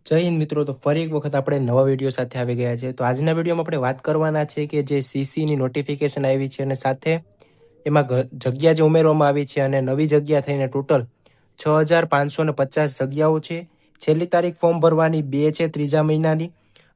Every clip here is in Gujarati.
જય હિન્દ મિત્રો, તો ફરી એક વખત આપણે નવા વિડીયો સાથે આવી ગયા છે। તો આજના વિડીયોમાં આપણે વાત કરવાના છે કે જે સીસીની નોટિફિકેશન આવી છે અને સાથે એમાં જગ્યા જે ઉમેરવામાં આવી છે અને નવી જગ્યા થઈને ટોટલ 6550 જગ્યાઓ છે। છેલ્લી તારીખ ફોર્મ ભરવાની 2 છે 3જા મહિનાની।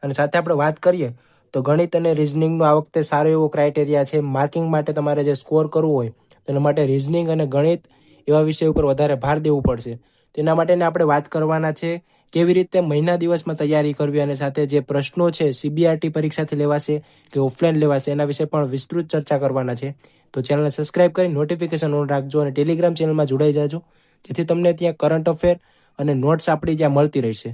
અને સાથે આપણે વાત કરીએ તો ગણિત અને રિઝનિંગનો આ વખતે સારો એવો ક્રાઇટેરિયા છે। માર્કિંગ માટે તમારે જે સ્કોર કરવો હોય તેના માટે રિઝનિંગ અને ગણિત એવા વિષય ઉપર વધારે ભાર દેવું પડશે। તેના માટેને આપણે વાત કરવાના છે કેવી રીતે મહિના દિવસમાં તૈયારી કરવી અને સાથે જે પ્રશ્નો છે સીબીઆરટી પરીક્ષાથી લેવાશે કે ઓફલાઈન લેવાશે એના વિશે પણ વિસ્તૃત ચર્ચા કરવાના છે। તો ચેનલને સબસ્ક્રાઇબ કરી નોટિફિકેશન ઓન રાખજો અને ટેલિગ્રામ ચેનલમાં જોડાઈ જાજો, જેથી તમને ત્યાં કરંટ અફેર અને નોટ્સ આપણી ત્યાં મળતી રહેશે।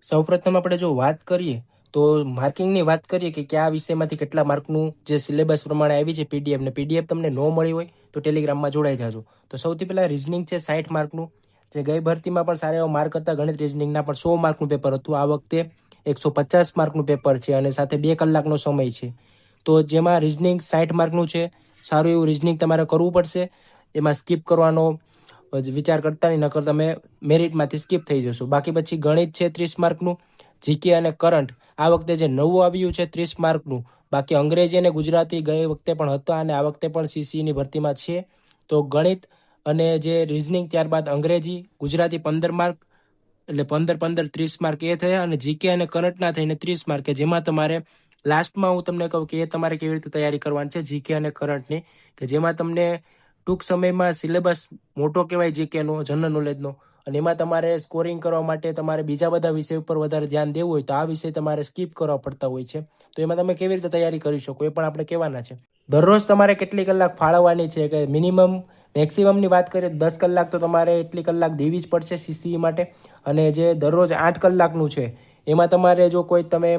સૌપ્રથમ આપણે જો વાત કરીએ તો માર્કિંગની વાત કરીએ કે કયા વિષયમાંથી કેટલા માર્કનું જે સિલેબસ પ્રમાણે આવી છે પીડીએફ ને પીડીએફ તમને ન મળી હોય તો ટેલિગ્રામમાં જોડાઈ જાજો। તો સૌથી પહેલાં રિઝનિંગ છે 60 માર્કનું, જે ગઈ ભરતીમાં પણ સારા એવા માર્ક હતા। ગણિત રિઝનિંગના પણ 100 માર્કનું પેપર હતું। આ વખતે 150 માર્કનું પેપર છે અને સાથે 2 કલાકનો સમય છે। તો જેમાં રિઝનિંગ 60 માર્કનું છે। સારું એવું રિઝનિંગ તમારે કરવું પડશે, એમાં સ્કીપ કરવાનો વિચાર કરતા નહીં, નકર તમે મેરિટમાંથી સ્કીપ થઈ જશો। બાકી પછી ગણિત છે 30 માર્કનું, જીકે અને કરંટ આ વખતે જે નવું આવ્યું છે 30 માર્કનું। બાકી અંગ્રેજી અને ગુજરાતી ગઈ વખતે પણ હતા અને આ વખતે પણ સીસીની ભરતીમાં છે। તો ગણિત અને જે રિઝનિંગ, ત્યારબાદ અંગ્રેજી, ગુજરાતી 15 માર્ક, એટલે 15 30 માર્ક એ થયા। અને જીકે અને કરંટના થઈને 30 માર્ક, કે જેમાં તમારે લાસ્ટમાં હું તમને કહું કે એ તમારે કેવી રીતે તૈયારી કરવાની છે જીકે અને કરંટની, કે જેમાં તમને ટૂંક સમયમાં સિલેબસ મોટો કહેવાય જીકેનો, જનરલ નોલેજનો, અને એમાં તમારે સ્કોરિંગ કરવા માટે તમારે બીજા બધા વિષય ઉપર વધારે ધ્યાન દેવું હોય તો આ વિષય તમારે સ્કીપ કરવા પડતા હોય છે। તો એમાં તમે કેવી રીતે તૈયારી કરી શકો એ પણ આપણે કહેવાના છે। દરરોજ તમારે કેટલી કલાક ફાળવવાની છે, કે મિનિમમ મેક્સિમમની વાત કરીએ તો 10 કલાક તો તમારે એટલી કલાક દેવી જ પડશે સીસીઈ માટે। અને જે દરરોજ 8 કલાકનું છે એમાં તમારે જો કોઈ તમે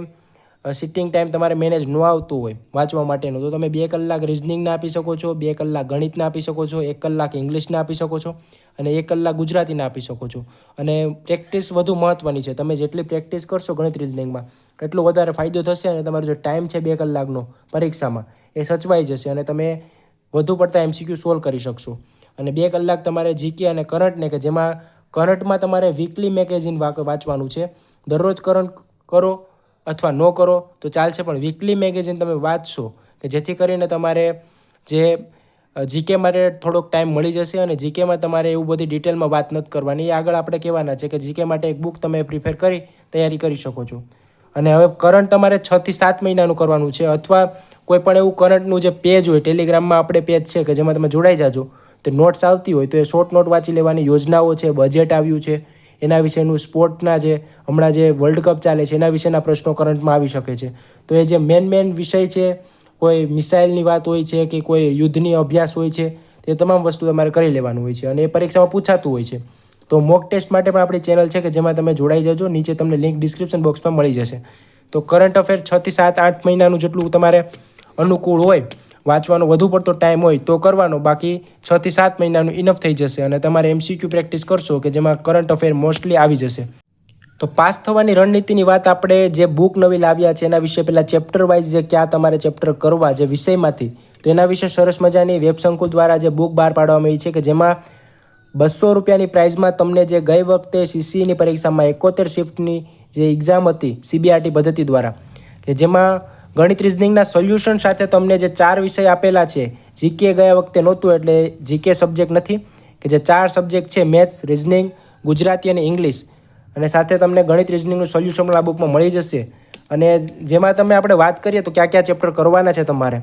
સિટિંગ ટાઈમ તમારે મેનેજ ન આવતું હોય વાંચવા માટેનું, તો તમે 2 કલાક રિઝનિંગના આપી શકો છો, 2 કલાક ગણિતના આપી શકો છો, 1 કલાક ઇંગ્લિશના આપી શકો છો અને 1 કલાક ગુજરાતીના આપી શકો છો। અને પ્રેક્ટિસ વધુ મહત્ત્વની છે। તમે જેટલી પ્રેક્ટિસ કરશો ગણિત રિઝનિંગમાં એટલો વધારે ફાયદો થશે અને તમારો જે ટાઈમ છે 2 કલાકનો પરીક્ષામાં એ સચવાઈ જશે અને તમે વધુ પડતા એમસીક્યુ સોલ્વ કરી શકશો। અને 2 કલાક તમારે જીકે અને કરંટને, કે જેમાં કરંટમાં તમારે વીકલી મેગેઝિન વાંચવાનું છે। દરરોજ કરંટ કરો અથવા ન કરો તો ચાલશે, પણ વીકલી મેગેઝિન તમે વાંચશો કે જેથી કરીને તમારે જે જીકે માટે થોડોક ટાઈમ મળી જશે। અને જીકેમાં તમારે એવું બધી ડિટેલમાં વાત નથી કરવાની, એ આગળ આપણે કહેવાના છે કે જીકે માટે એક બુક તમે પ્રિફેર કરી તૈયારી કરી શકો છો। અને હવે કરંટ તમારે 6 થી 7 મહિનાનું કરવાનું છે, અથવા કોઈ પણ એવું કરંટનું જે પેજ હોય, ટેલિગ્રામમાં આપણે પેજ છે કે જેમાં તમે જોડાઈ જાજો, તો નોટ્સ આવતી હોય તો એ શોર્ટ નોટ વાંચી લેવાની। યોજનાઓ છે, બજેટ આવ્યું છે એના વિશેનું, સ્પોર્ટના જે હમણાં જે વર્લ્ડ કપ ચાલે છે એના વિશેના પ્રશ્નો કરંટમાં આવી શકે છે। તો એ જે મેન વિષય છે, કોઈ મિસાઇલની વાત હોય છે કે કોઈ યુદ્ધની અભ્યાસ હોય છે, તે તમામ વસ્તુ તમારે કરી લેવાનું હોય છે અને એ પરીક્ષામાં પૂછાતું હોય છે। તો મોક ટેસ્ટ માટે પણ આપણી ચેનલ છે કે જેમાં તમે જોડાઈ જજો, નીચે તમને લિંક ડિસ્ક્રિપ્શન બોક્સમાં મળી જશે। તો કરંટ અફેર 6 થી 7 8 મહિનાનું જેટલું તમારે અનુકૂળ હોય, વાંચવાનો વધુ પડતો ટાઈમ હોય તો કરવાનો, બાકી 6 થી 7 મહિનાનું ઇનફ થઈ જશે અને તમારે એમસીક્યુ પ્રેક્ટિસ કરશો કે જેમાં કરંટ અફેર મોસ્ટલી આવી જશે। તો પાસ થવાની રણનીતિની વાત આપણે જે બુક નવી લાવ્યા છે એના વિશે પહેલાં ચેપ્ટર વાઇઝ જે ક્યાં તમારે ચેપ્ટર કરવા જે વિષયમાંથી, તો એના વિશે સરસ મજાની વેબશંકુલ દ્વારા જે બુક બહાર પાડવામાં આવી છે, કે જેમાં 200 રૂપિયાની પ્રાઇઝમાં તમને જે ગઈ વખતે સીસીની પરીક્ષામાં 71 શિફ્ટની જે એક્ઝામ હતી સીબીઆરટી પદ્ધતિ દ્વારા, કે જેમાં ગણિત રિઝનિંગના સોલ્યુશન સાથે તમને જે 4 વિષય આપેલા છે, જીકે ગયા વખતે નહોતું એટલે જીકે સબ્જેક્ટ નથી, કે જે 4 સબ્જેક્ટ છે મેથ્સ, રિઝનિંગ, ગુજરાતી અને ઇંગ્લિશ, અને સાથે તમને ગણિત રિઝનિંગનું સોલ્યુશન પણ આ બુકમાં મળી જશે। અને જેમાં તમે આપણે વાત કરીએ તો ક્યાં ચેપ્ટર કરવાના છે તમારે,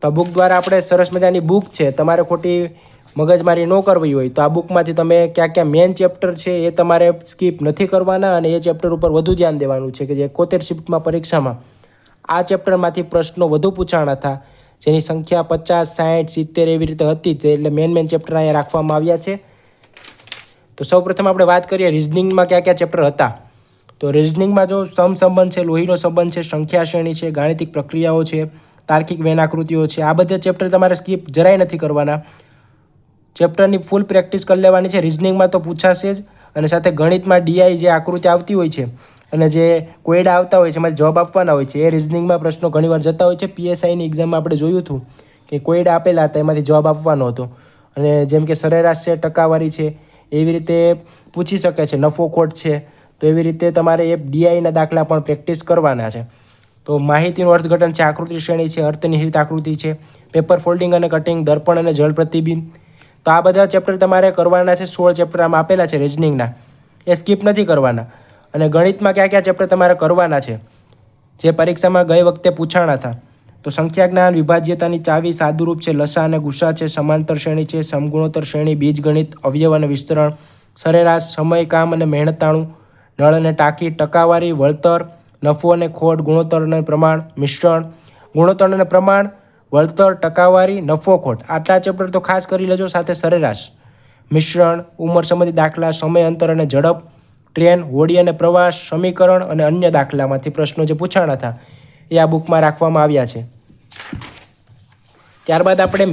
તો આ બુક દ્વારા આપણે સરસ મજાની બુક છે, તમારે ખોટી મગજમારી ન કરવી હોય તો આ બુકમાંથી તમે ક્યાં મેન ચેપ્ટર છે એ તમારે સ્કીપ નથી કરવાના અને એ ચેપ્ટર ઉપર વધુ ધ્યાન દેવાનું છે, કે જે 71 શિફ્ટમાં પરીક્ષામાં આ ચેપ્ટરમાંથી પ્રશ્નો વધુ પૂછાણા હતા, જેની સંખ્યા 50 60 70 એવી રીતે હતી, એટલે મેન ચેપ્ટર અહીંયા રાખવામાં આવ્યા છે। તો સૌપ્રથમ આપણે વાત કરીએ રિઝનિંગમાં ક્યાં ચેપ્ટર હતા। તો રિઝનિંગમાં જો સમસંબંધ છે, લોહીનો સંબંધ છે, સંખ્યા શ્રેણી છે, ગાણિતિક પ્રક્રિયાઓ છે, તાર્કિક વેનાકૃતિઓ છે, આ બધા ચેપ્ટર તમારે સ્કીપ જરાય નથી કરવાના। ચેપ્ટરની ફૂલ પ્રેક્ટિસ કરી લેવાની છે। રિઝનિંગમાં તો પૂછાશે જ, અને સાથે ગણિતમાં ડીઆઈ જે આકૃતિ આવતી હોય છે અને જે કોયડા આવતા હોય છે એમાં જવાબ આપવાના હોય છે, એ રિઝનિંગમાં પ્રશ્નો ઘણીવાર જતા હોય છે। પીએસઆઈની એક્ઝામમાં આપણે જોયું હતું કે કોયડા આપેલા હતા, એમાંથી જવાબ આપવાનો હતો, અને જેમ કે સરેરાશ છે, ટકાવારી છે, એવી રીતે પૂછી શકે છે. નફો ખોટ છે તો એવી રીતે તમારે એ ડીઆઈના દાખલા પણ પ્રેક્ટિસ કરવાના છે. તો માહિતીનું અર્થઘટન છે, આકૃતિ શ્રેણી છે, અર્થનિહિત આકૃતિ છે, પેપર ફોલ્ડિંગ અને કટિંગ, દર્પણ અને જળ પ્રતિબિંબ. તો આ બધા ચેપ્ટર તમારે કરવાના છે. 16 ચેપ્ટર આમાં આપેલા છે રિઝનિંગના, એ સ્કીપ નથી કરવાના. અને ગણિતમાં કયા કયા ચેપ્ટર તમારે કરવાના છે જે પરીક્ષામાં ગઈ વખતે પૂછાણા હતા? તો સંખ્યા જ્ઞાન, વિભાજ્યતાની ચાવી, સાદુરૂપ છે, લસા અને ગુસા છે, સમાંતર શ્રેણી છે, સમગુણોત્તર શ્રેણી, બીજગણિત, અવયવ અને વિસ્તરણ, સરેરાશ, સમય, કામ અને મહેનતાણું, નળ અને ટાંકી, ટકાવારી, વળતર, નફો અને ખોટ, ગુણોત્તર અને પ્રમાણ, મિશ્રણ, ગુણોત્તર અને પ્રમાણ, વળતર, ટકાવારી, નફો ખોટ. આટલા ચેપ્ટર તો ખાસ કરી લેજો. સાથે સરેરાશ, મિશ્રણ, ઉંમર સંબંધી દાખલા, સમય, અંતર અને ઝડપ, ટ્રેન, હોડી અને પ્રવાસ, સમીકરણ અને અન્ય દાખલામાંથી પ્રશ્નો જે પૂછાણા હતા એ આ બુકમાં રાખવામાં આવ્યા છે. ત્યારબાદ આપણે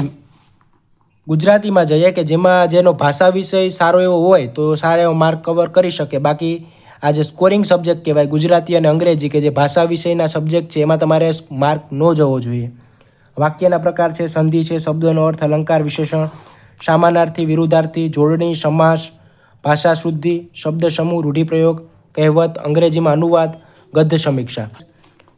ગુજરાતીમાં જઈએ કે જેમાં જેનો ભાષા વિષય સારો એવો હોય તો સારા એવો માર્ક કવર કરી શકે. બાકી આ જે સ્કોરિંગ સબ્જેક્ટ કહેવાય ગુજરાતી અને અંગ્રેજી, કે જે ભાષા વિષયના સબ્જેક્ટ છે, એમાં તમારે માર્ક ન જવો જોઈએ. વાક્યના પ્રકાર છે, સંધિ છે, શબ્દનો અર્થ, અલંકાર, વિશેષણ, સામાનાર્થી, વિરુદ્ધાર્થી, જોડણી, સમાસ, ભાષા શુદ્ધિ, શબ્દ સમૂહ, રૂઢિપ્રયોગ, કહેવત, અંગ્રેજીમાં અનુવાદ, ગદ્ય સમીક્ષા.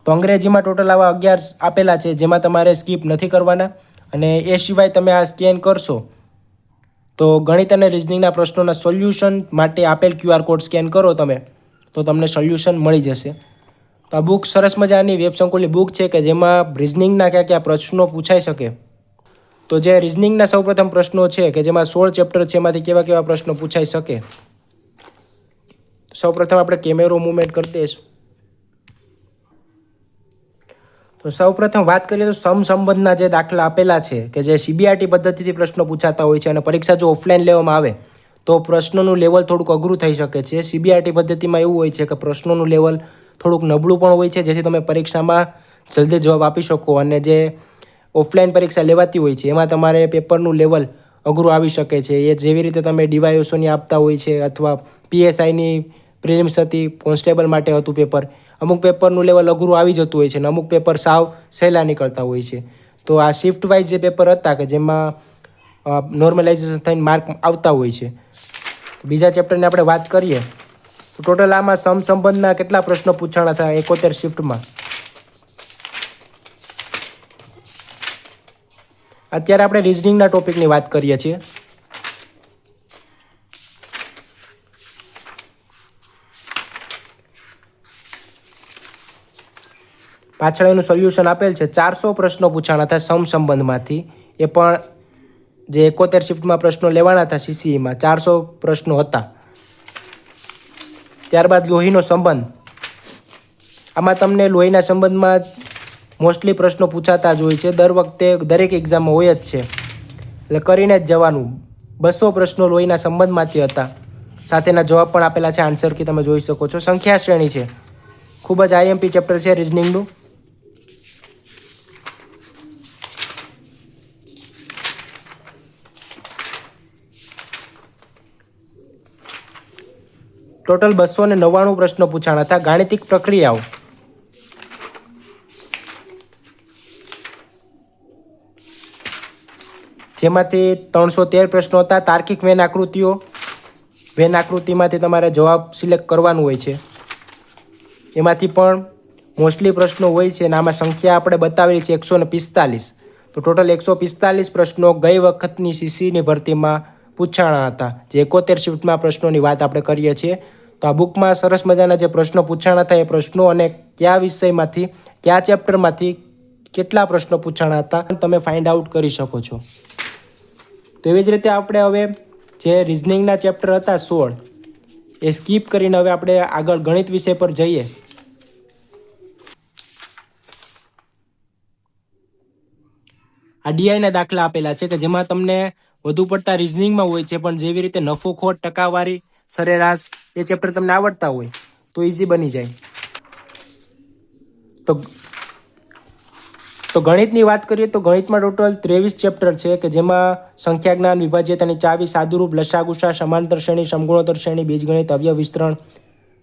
તો અંગ્રેજીમાં ટોટલ આવા 11 આપેલા છે જેમાં તમારે સ્કીપ નથી કરવાના. અને એ સિવાય તમે આ સ્કેન કરશો તો ગણિત અને રિઝનિંગના પ્રશ્નોના સોલ્યુશન માટે આપેલ QR કોડ સ્કેન કરો તમે તો તમને સોલ્યુશન મળી જશે. તો આ બુક સરસ મજાની વેબ સંકુલની બુક છે કે જેમાં રિઝનિંગના કયા કયા પ્રશ્નો પૂછાઈ શકે. તો જે રિઝનિંગના સૌપ્રથમ પ્રશ્નો છે કે જેમાં 16 ચેપ્ટર છે એમાંથી કેવા કેવા પ્રશ્નો પૂછાઈ શકે. સૌપ્રથમ આપણે કેમેરો મૂવમેન્ટ કરી દઈશું. તો સૌપ્રથમ વાત કરીએ તો સમસંબંધના જે દાખલા આપેલા છે કે જે CBRT પદ્ધતિથી પ્રશ્નો પૂછાતા હોય છે અને પરીક્ષા જો ઓફલાઈન લેવામાં આવે તો પ્રશ્નોનું લેવલ થોડુંક અઘરું થઈ શકે છે. CBRT પદ્ધતિમાં એવું હોય છે કે પ્રશ્નોનું લેવલ થોડુંક નબળું પણ હોય છે જેથી તમે પરીક્ષામાં જલ્દી જવાબ આપી શકો. અને જે ઓફલાઈન પરીક્ષા લેવાતી હોય છે એમાં તમારે પેપરનું લેવલ અઘરું આવી શકે છે. એ જેવી રીતે તમે ડીવાયએસઓની આપતા હોય છે અથવા PSIની પ્રિલિમ્સ હતી, કોન્સ્ટેબલ માટે હતું પેપર, અમુક પેપરનું લેવલ અઘરું આવી જતું હોય છે અને અમુક પેપર સાવ સહેલા નીકળતા હોય છે. તો આ શિફ્ટ વાઇઝ જે પેપર હતા કે જેમાં નોર્મલાઇઝેશન થઈને માર્ક આવતા હોય છે. બીજા ચેપ્ટરની આપણે વાત કરીએ તો ટોટલ આમાં સમસંબંધના કેટલા પ્રશ્નો પૂછાણા હતા 71 શિફ્ટમાં. અત્યારે આપણે રિઝનિંગના ટોપિકની વાત કરીએ છીએ. પાછળ એનું સોલ્યુશન આપેલ છે. 400 પ્રશ્નો પૂછાણા હતા સમસંબંધમાંથી. એ પણ જે 71 શિફ્ટમાં પ્રશ્નો લેવાના હતા CCEમાં 400 પ્રશ્નો હતા. ત્યારબાદ લોહીનો સંબંધ. આમાં તમને લોહીના સંબંધમાં મોસ્ટલી પ્રશ્નો પૂછાતા જ હોય છે. દર વખતે દરેક એક્ઝામમાં હોય જ છે એટલે કરીને જ જવાનું. 200 પ્રશ્નો લોહીના સંબંધમાંથી હતા. સાથેના જવાબ પણ આપેલા છે. આન્સર કી તમે જોઈ શકો છો. સંખ્યા શ્રેણી છે, ખૂબ જ IMP ચેપ્ટર છે રિઝનિંગનું. ટોટલ 299 પ્રશ્નો પૂછાણા હતા. ગાણિતિક પ્રક્રિયાઓ. જેમાંથી 313 પ્રશ્નો હતા. તાર્કિક વેન આકૃતિઓ. વેન આકૃતિમાંથી તમારે જવાબ સિલેક્ટ કરવાનું હોય છે. એમાંથી પણ મોસ્ટલી પ્રશ્નો હોય છે અને આમાં સંખ્યા આપણે બતાવેલી છે 145. તો ટોટલ 145 પ્રશ્નો ગઈ વખતની CCની ભરતીમાં પૂછાણા હતા. જે 71 શિફ્ટમાં પ્રશ્નોની વાત આપણે કરીએ છીએ. તો આ બુકમાં સરસ મજાના જે પ્રશ્નો પૂછાણા હતા એ પ્રશ્નો અને કયા વિષયમાંથી કયા ચેપ્ટરમાંથી કેટલા પ્રશ્નો પૂછાણા હતા તમે ફાઇન્ડ આઉટ કરી શકો છો. તો એવી જ રીતે આપણે હવે જે રિઝનિંગના ચેપ્ટર હતા 16 એ સ્કીપ કરીને હવે આપણે આગળ ગણિત વિષય પર જઈએ. આ DIના દાખલા આપેલા છે કે જેમાં તમને વધુ પડતા રિઝનિંગમાં હોય છે પણ જેવી રીતે નફો ખોટ, ટકાવારી, સરેરાશ એ ચેપ્ટર તમને આવડતા હોય તો ઇઝી બની જાય. તો ગણિતની વાત કરીએ તો ગણિતમાં ટોટલ 23 ચેપ્ટર છે કે જેમાં સંખ્યા જ્ઞાન, વિભાજ્યતાની ચાવી, સાદુરૂપ, લસા ગુસા, સમાંતર શ્રેણી, સમગુણોત્તર શ્રેણી, બીજગણિત, અવયવ વિસ્તરણ,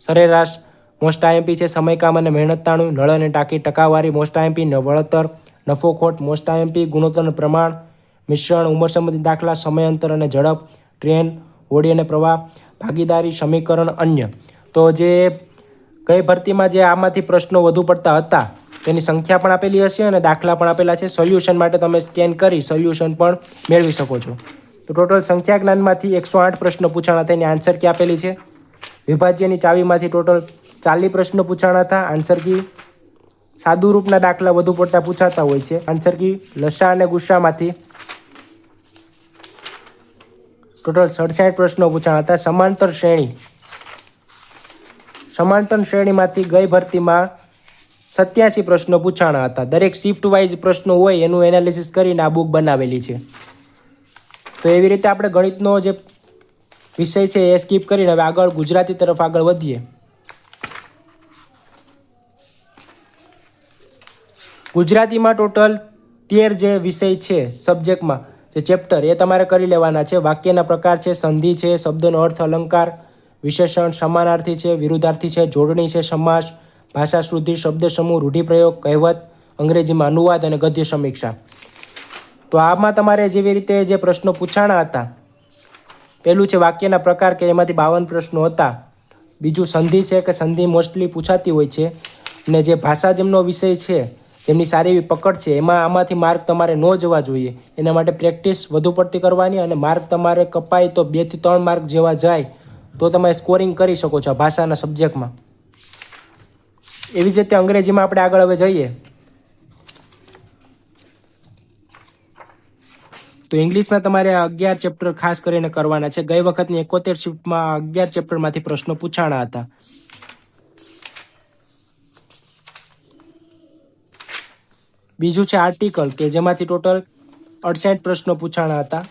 સરેરાશ મોસ્ટ IMP છે, સમય કામ અને મહેનતાણું, નળ અને ટાંકી, ટકાવારી મોસ્ટ IMP, વળતર, નફો ખોટ મોસ્ટ IMP, ગુણોત્તર પ્રમાણ, મિશ્રણ, ઉંમર સંબંધિત દાખલા, સમય અંતર અને ઝડપ, ટ્રેન, હોડી અને પ્રવાહ, ભાગીદારી, સમીકરણ, અન્ય. તો જે કઈ ભરતીમાં જે આમાંથી પ્રશ્નો વધુ પડતા હતા તેની સંખ્યા પણ આપેલી હશે અને દાખલા પણ આપેલા છે. સોલ્યુશન માટે તમે સ્કેન કરી સોલ્યુશન પણ મેળવી શકો છો. તો ટોટલ સંખ્યા જ્ઞાનમાંથી 108 પ્રશ્નો પૂછાણા હતા. એની આન્સર કી આપેલી છે. વિભાજ્યની ચાવીમાંથી ટોટલ 40 પ્રશ્નો પૂછાણા હતા. આન્સર કી સાદુ રૂપના દાખલા વધુ પડતા પૂછાતા હોય છે. આન્સર કી લસા અને ગુસ્સામાંથી ટોટલ 67 પ્રશ્નો પૂછાણા હતા. સમાંતર શ્રેણીમાંથી ગઈ ભરતીમાં 87 પ્રશ્નો પૂછાણા હતા. દરેક શિફ્ટ વાઇઝ પ્રશ્નો હોય એનું એનાલિસિસ કરીને આ બુક બનાવેલી છે. તો એવી રીતે આપણે ગણિતનો જે વિષય છે એ સ્કીપ કરીને હવે આગળ ગુજરાતી તરફ આગળ વધીએ. ગુજરાતીમાં ટોટલ 13 જે વિષય છે સબ્જેક્ટમાં જે ચેપ્ટર એ તમારે કરી લેવાના છે. વાક્યના પ્રકાર છે, સંધિ છે, શબ્દનો અર્થ, અલંકાર, વિશેષણ, સમાનાર્થી છે, વિરુદ્ધાર્થી છે, જોડણી છે, સમાસ, ભાષા શુદ્ધિ, શબ્દ સમૂહ, રૂઢિપ્રયોગ, કહેવત, અંગ્રેજીમાં અનુવાદ અને ગદ્ય સમીક્ષા. તો આમાં તમારે જેવી રીતે જે પ્રશ્નો પૂછાણા હતા, પહેલું છે વાક્યના પ્રકાર કે એમાંથી 52 પ્રશ્નો હતા. બીજું સંધિ છે કે સંધિ મોસ્ટલી પૂછાતી હોય છે. અને જે ભાષા જેમનો વિષય છે, જેમની સારી એવી પકડ છે, એમાં આમાંથી માર્ક તમારે ન જવા જોઈએ. એના માટે પ્રેક્ટિસ વધુ પડતી કરવાની અને માર્ક તમારે કપાય તો 2 થી 3 માર્ક જેવા જાય તો તમે સ્કોરિંગ કરી શકો છો ભાષાના સબ્જેક્ટમાં. એવી જ રીતે અંગ્રેજીમાં આપણે આગળ હવે જઈએ તો ઇંગ્લિશમાં તમારે 11 ચેપ્ટર ખાસ કરીને કરવાના છે. ગઈ વખતની 71 શિફ્ટમાં 11 ચેપ્ટરમાંથી પ્રશ્નો પૂછાણા હતા. બીજું છે આર્ટિકલ કે જેમાંથી ટોટલ 68 પ્રશ્નો પૂછાણા હતા.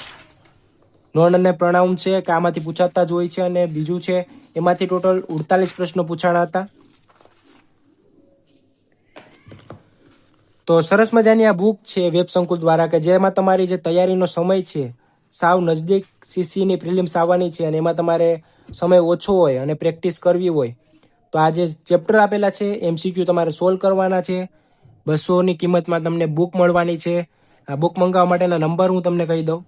નોન અને પ્રણાઉન છે કે આમાંથી પૂછાતા જ હોય છે. અને બીજું છે એમાંથી ટોટલ 48 પ્રશ્નો પૂછાણા હતા. તો સરસ મજાની આ બુક છે વેબ સંકુલ દ્વારા કે જેમાં તમારી જે તૈયારીનો સમય છે સાવ નજદીક સીસીની પ્રિલિમ્સ આવવાની છે અને એમાં તમારે સમય ઓછો હોય અને પ્રેક્ટિસ કરવી હોય તો આ જે ચેપ્ટર આપેલા છે MCQ તમારે સોલ્વ કરવાના છે. 200ની કિંમતમાં તમને બુક મળવાની છે. આ બુક મંગાવવા માટેના નંબર હું તમને કહી દઉં.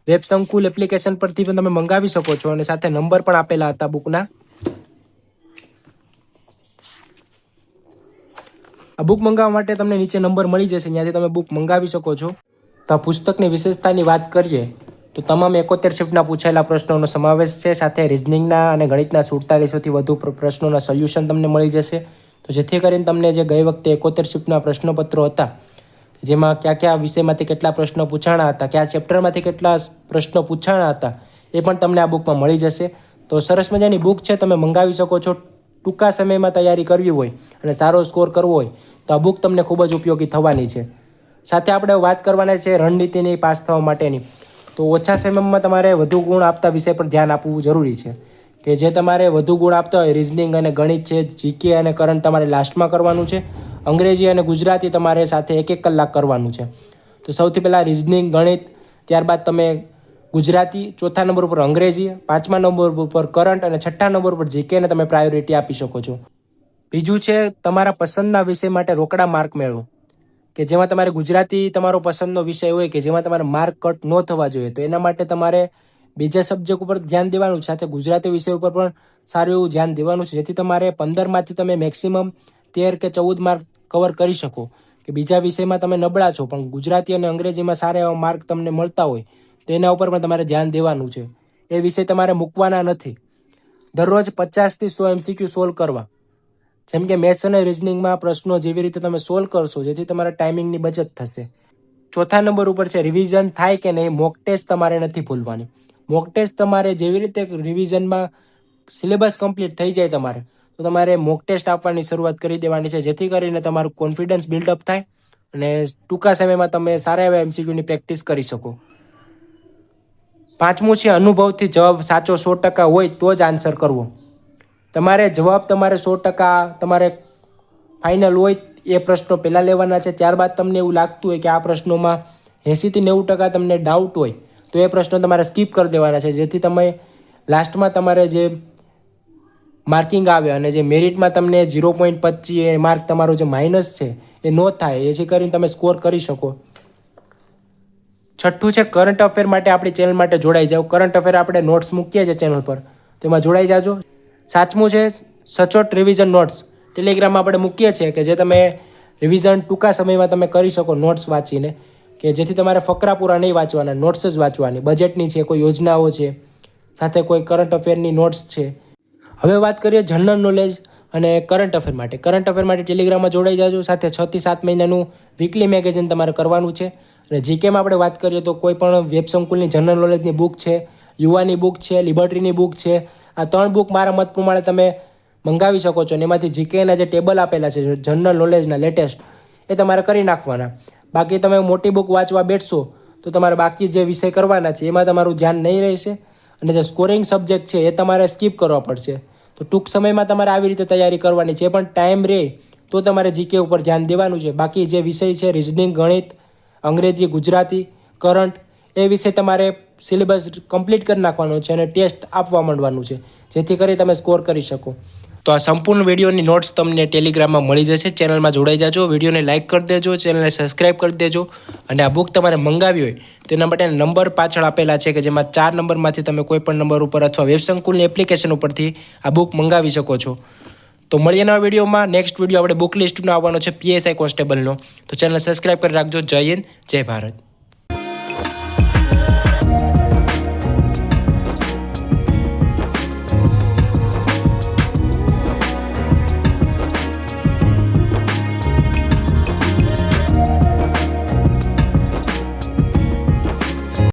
વેબ સંકુલ એપ્લિકેશન પરથી પણ તમે મંગાવી શકો છો અને સાથે નંબર પણ આપેલા હતા બુકના. આ બુક મંગાવવા માટે તમને નીચે નંબર મળી જશે, ત્યાંથી તમે બુક મંગાવી શકો છો. તો આ પુસ્તકની વિશેષતાની વાત કરીએ તો તમામ 71 શિફ્ટના પૂછાયેલા પ્રશ્નોનો સમાવેશ છે. સાથે રિઝનિંગના અને ગણિતના 47થી વધુ પ્રશ્નોના સોલ્યુશન તમને મળી જશે. તો જેથી કરીને તમને જે ગઈ વખતે 71 શિફ્ટના પ્રશ્નપત્રો હતા જેમાં કયા વિષયમાંથી કેટલા પ્રશ્નો પૂછાણા હતા, કયા ચેપ્ટરમાંથી કેટલા પ્રશ્નો પૂછાણા હતા એ પણ તમને આ બુકમાં મળી જશે. તો સરસ મજાની બુક છે, તમે મંગાવી શકો છો. ટૂંકા સમયમાં તૈયારી કરવી હોય અને સારો સ્કોર કરવો હોય તો આ બુક તમને ખૂબ જ ઉપયોગી થવાની છે. સાથે આપણે વાત કરવાના છે રણનીતિની પાસ થવા માટેની. તો ઓછા સમયમાં તમારે વધુ ગુણ આપતા વિષય પર ધ્યાન આપવું જરૂરી છે કે જે તમારે વધુ ગુણ આપતા હોય રિઝનિંગ અને ગણિત છે, જીકે અને કરંટ તમારે લાસ્ટમાં કરવાનું છે. અંગ્રેજી અને ગુજરાતી તમારે સાથે 1-1 કલાક કરવાનું છે. તો સૌથી પહેલાં રિઝનિંગ, ગણિત, ત્યારબાદ તમે ગુજરાતી, ચોથા નંબર ઉપર અંગ્રેજી, 5મા નંબર ઉપર કરંટ અને 6ઠ્ઠા નંબર ઉપર જીકેને તમે પ્રાયોરિટી આપી શકો છો. બીજું છે તમારા પસંદના વિષય માટે રોકડા માર્ક મેળવો કે જેમાં તમારે ગુજરાતી તમારો પસંદનો વિષય હોય કે જેમાં તમારે માર્ક કટ ન થવા જોઈએ તો એના માટે તમારે બીજા સબ્જેક્ટ ઉપર ધ્યાન દેવાનું છે. સાથે ગુજરાતી વિષય ઉપર પણ સારું એવું ધ્યાન દેવાનું છે જેથી તમારે 15માંથી તમે મેક્સિમમ 13 કે 14 માર્ક કવર કરી શકો. કે બીજા વિષયમાં તમે નબળા છો પણ ગુજરાતી અને અંગ્રેજીમાં સારા એવા માર્ક તમને મળતા હોય તો એના ઉપર પણ તમારે ધ્યાન દેવાનું છે. એ વિષય તમારે મૂકવાના નથી. દરરોજ 50થી 100 MCQ સોલ્વ કરવા. જેમ કે મેથ્સ અને રિઝનિંગમાં પ્રશ્નો જેવી રીતે તમે સોલ્વ કરશો જેથી તમારા ટાઈમિંગની બચત થશે. ચોથા નંબર ઉપર છે રિવિઝન થાય કે નહીં. મોક ટેસ્ટ તમારે નથી ભૂલવાની. મોક ટેસ્ટ તમારે જેવી રીતે રિવિઝનમાં સિલેબસ કમ્પ્લીટ થઈ જાય તમારે તો તમારે મોક ટેસ્ટ આપવાની શરૂઆત કરી દેવાની છે જેથી કરીને તમારું કોન્ફિડન્સ બિલ્ડઅપ થાય અને ટૂંકા સમયમાં તમે સારા એવા MCQની પ્રેક્ટિસ કરી શકો. 5મું છે અનુભવથી જવાબ સાચો 100% હોય તો જ આન્સર કરવો. તમારે જવાબ તમારે 100% તમારે ફાઇનલ હોય એ પ્રશ્નો પહેલાં લેવાના છે. ત્યારબાદ તમને એવું લાગતું હોય કે આ પ્રશ્નોમાં 80 થી 90% તમને ડાઉટ હોય તો એ પ્રશ્નો તમારે સ્કીપ કરી દેવાના છે જેથી તમે લાસ્ટમાં તમારે જે માર્કિંગ આવે અને જે મેરિટમાં તમને 0.25 માર્ક તમારો જે માઇનસ છે એ ન થાય, જેથી કરીને તમે સ્કોર કરી શકો. છઠ્ઠું છે કરંટ અફેર માટે આપણી ચેનલ માટે જોડાઈ જાઓ. કરંટ અફેર આપણે નોટ્સ મૂકીએ છીએ ચેનલ પર, તેમાં જોડાઈ જાજો. સાતમું છે સચોટ રિવિઝન નોટ્સ. ટેલિગ્રામમાં આપણે મૂકીએ છીએ કે જે તમે રિવિઝન ટૂંકા સમયમાં તમે કરી શકો નોટ્સ વાંચીને, કે જેથી તમારે ફકરા પૂરા નહીં વાંચવાના, નોટ્સ જ વાંચવાની. બજેટની છે, કોઈ યોજનાઓ છે, સાથે કોઈ કરંટ અફેરની નોટ્સ છે. હવે વાત કરીએ જનરલ નોલેજ અને કરંટ અફેર માટે. કરંટ અફેર માટે ટેલિગ્રામમાં જોડાઈ જાજો. સાથે 6 થી 7 મહિનાનું વીકલી મેગેઝિન તમારે કરવાનું છે. અને જીકેમાં આપણે વાત કરીએ તો કોઈ પણ વેબ સંકુલની જનરલ નોલેજની બુક છે, યુવાની બુક છે, લિબર્ટીની બુક છે. આ 3 બુક મારા મત પ્રમાણે તમે મંગાવી શકો છો. અને એમાંથી જીકેના જે ટેબલ આપેલા છે જનરલ નોલેજના લેટેસ્ટ, એ તમારે કરી નાખવાના. બાકી તમે મોટી બુક વાંચવા બેઠશો તો તમારે બાકી જે વિષય કરવાના છે એમાં તમારું ધ્યાન નહીં રહેશે, અને જે સ્કોરિંગ સબ્જેક્ટ છે એ તમારે સ્કીપ કરવા પડશે. તો ટૂંક સમયમાં તમારે આવી રીતે તૈયારી કરવાની છે, પણ ટાઈમ રહે તો તમારે જીકે ઉપર ધ્યાન દેવાનું છે. બાકી જે વિષય છે રિઝનિંગ, ગણિત, અંગ્રેજી, ગુજરાતી, કરંટ, એ વિષય તમારે સિલેબસ કમ્પ્લીટ કરી નાખવાનો છે અને ટેસ્ટ આપવા માંડવાનું છે, જેથી કરી તમે સ્કોર કરી શકો. તો આ સંપૂર્ણ વિડીયોની નોટ્સ તમને ટેલિગ્રામમાં મળી જશે. ચેનલમાં જોડાઈ જાજો, વિડીયોને લાઇક કરી દેજો, ચેનલને સબસ્ક્રાઈબ કરી દેજો. અને આ બુક તમારે મંગાવી હોય તેના માટે નંબર પાછળ આપેલા છે, કે જેમાં 4 નંબરમાંથી તમે કોઈ પણ નંબર ઉપર અથવા વેબસંકુલની એપ્લિકેશન ઉપરથી આ બુક મંગાવી શકો છો. તો મળીએ નવા વિડીયોમાં. નેક્સ્ટ વિડીયો આપણે બુક લિસ્ટનો આવવાનો છે PSI કોન્સ્ટેબલનો. તો ચેનલ સબસ્ક્રાઈબ કરી રાખજો. જય હિન્દ, જય ભારત.